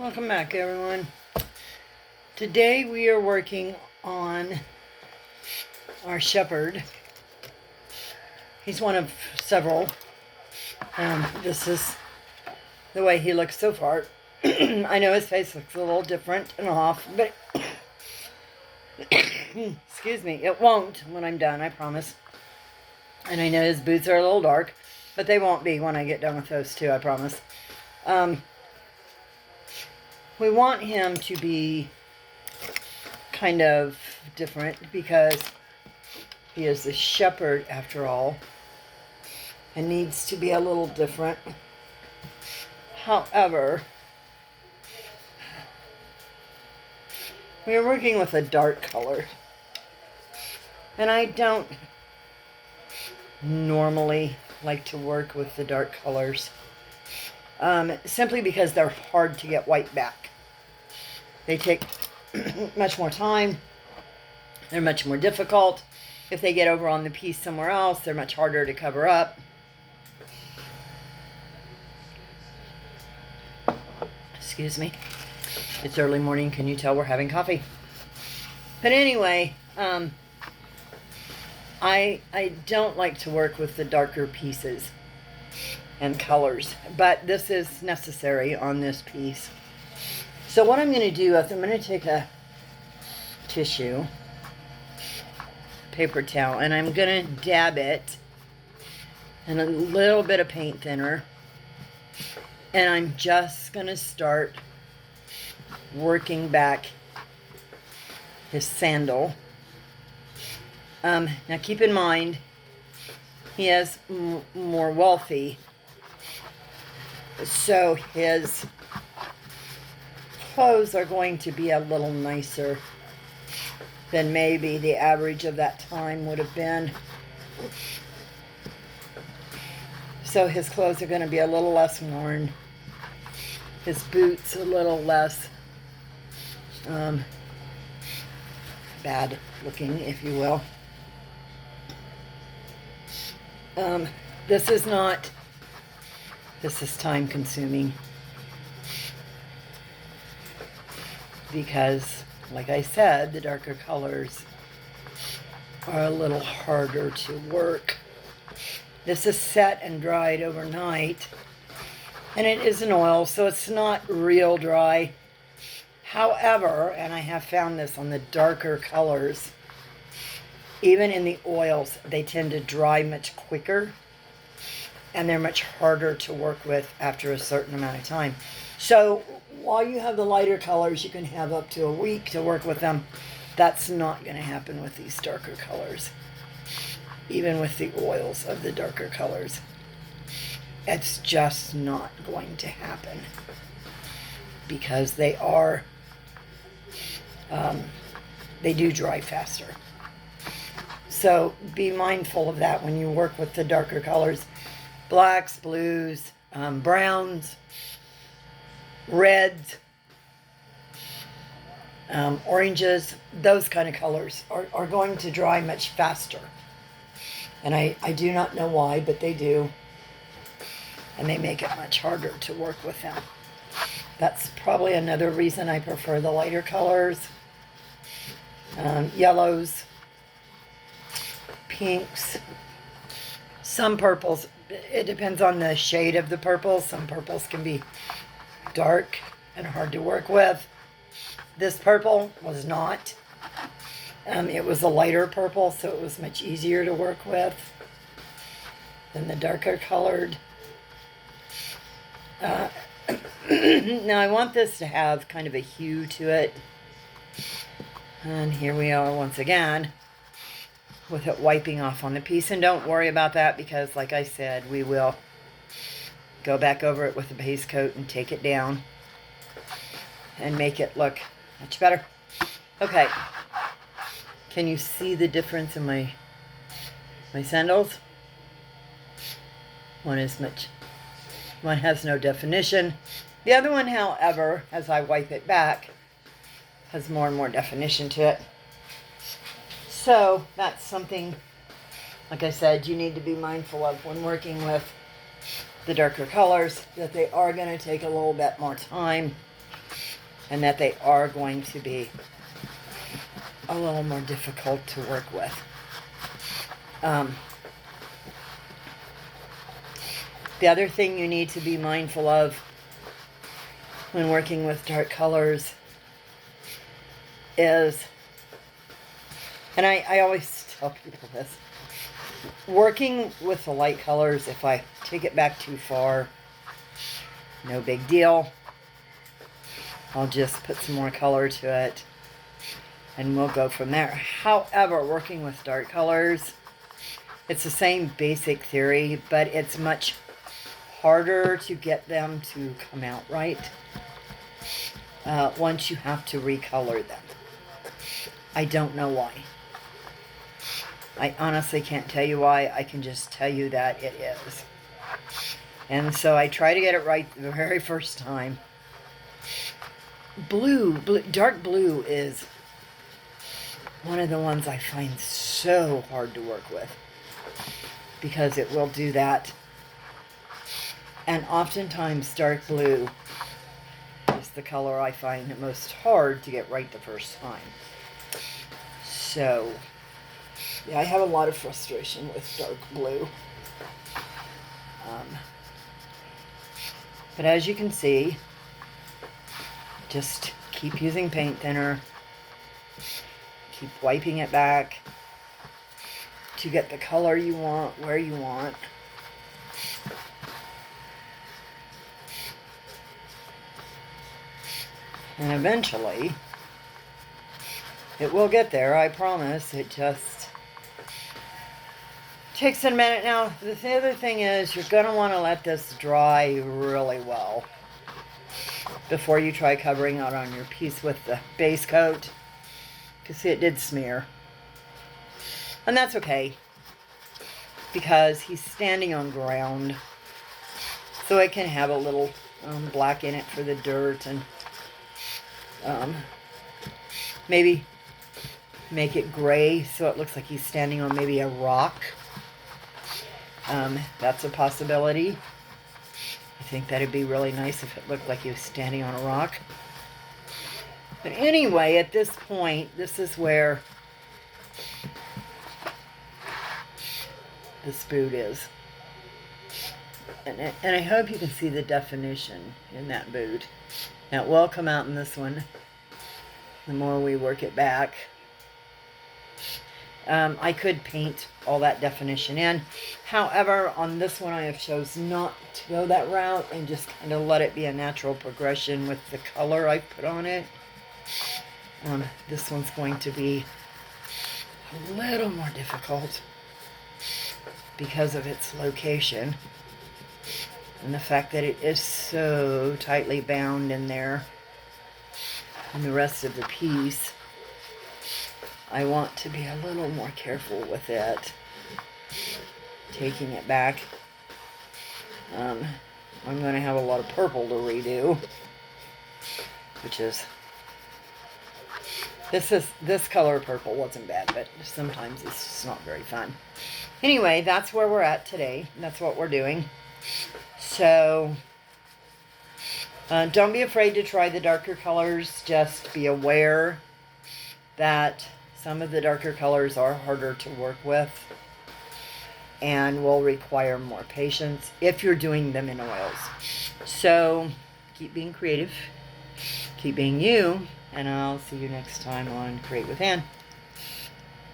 Welcome back, everyone. Today we are working on our shepherd. He's one of several. This is the way he looks so far. I know his face looks a little different and off, but excuse me, it won't when I'm done, I promise. And I know his boots are a little dark, but they won't be when I get done with those two, I promise. We want him to be kind of different because he is a shepherd after all and needs to be a little different. However, we are working with a dark color, and I don't normally like to work with the dark colors. Simply because they're hard to get white back. They take much more time. They're much more difficult. If they get over on the piece somewhere else, they're much harder to cover up. Excuse me. It's early morning. Can you tell we're having coffee? But anyway, I don't like to work with the darker pieces and colors, but this is necessary on this piece. So what I'm going to do is I'm going to take a tissue, paper towel, and I'm going to dab it in a little bit of paint thinner, and I'm just going to start working back his sandal. Now keep in mind he is more wealthy, so his clothes are going to be a little nicer than maybe the average of that time would have been. So his clothes are going to be a little less worn. His boots a little less bad looking, if you will. This is time consuming because, like I said, the darker colors are a little harder to work. This is set and dried overnight, and it is an oil, so it's not real dry. However, and I have found this on the darker colors, even in the oils, they tend to dry much quicker, and they're much harder to work with after a certain amount of time. So while you have the lighter colors, you can have up to a week to work with them. That's not going to happen with these darker colors. Even with the oils of the darker colors, it's just not going to happen because they do dry faster. So be mindful of that when you work with the darker colors. Blacks, blues, browns, reds, oranges, those kind of colors are going to dry much faster. And I do not know why, but they do. And they make it much harder to work with them. That's probably another reason I prefer the lighter colors. Yellows, pinks, some purples. It depends on the shade of the purple. Some purples can be dark and hard to work with. This purple was not. It was a lighter purple, so it was much easier to work with than the darker colored. Now I want this to have kind of a hue to it. And here we are once again with it wiping off on the piece. And don't worry about that because, like I said, we will go back over it with the base coat and take it down and make it look much better. Okay. Can you see the difference in my sandals? One has no definition. The other one, however, as I wipe it back, has more and more definition to it. So that's something, like I said, you need to be mindful of when working with the darker colors, that they are going to take a little bit more time and that they are going to be a little more difficult to work with. The other thing you need to be mindful of when working with dark colors is, and I always tell people this, working with the light colors, if I take it back too far, no big deal. I'll just put some more color to it and we'll go from there. However, working with dark colors, it's the same basic theory, but it's much harder to get them to come out right once you have to recolor them. I don't know why. I honestly can't tell you why. I can just tell you that it is. And so I try to get it right the very first time. Dark blue is one of the ones I find so hard to work with because it will do that. And oftentimes dark blue is the color I find the most hard to get right the first time. So, yeah, I have a lot of frustration with dark blue. But as you can see, just keep using paint thinner, keep wiping it back to get the color you want, where you want. And eventually, it will get there, I promise. It just takes a minute. Now, the other thing is, you're going to want to let this dry really well before you try covering out on your piece with the base coat. Because see, it did smear. And that's okay, because he's standing on ground. So it can have a little black in it for the dirt, and maybe make it gray so it looks like he's standing on maybe a rock. That's a possibility. I think that'd be really nice if it looked like he was standing on a rock. But anyway, at this point, this is where this boot is. And I hope you can see the definition in that boot. Now, it will come out in this one the more we work it back. I could paint all that definition in. However, on this one I have chosen not to go that route and just kind of let it be a natural progression with the color I put on it. This one's going to be a little more difficult because of its location and the fact that it is so tightly bound in there and the rest of the piece. I want to be a little more careful with it, taking it back. I'm going to have a lot of purple to redo, which is, this color purple wasn't bad, but sometimes it's just not very fun. Anyway, that's where we're at today. That's what we're doing. So, don't be afraid to try the darker colors. Just be aware that some of the darker colors are harder to work with and will require more patience if you're doing them in oils. So keep being creative, keep being you, and I'll see you next time on Create with Ann.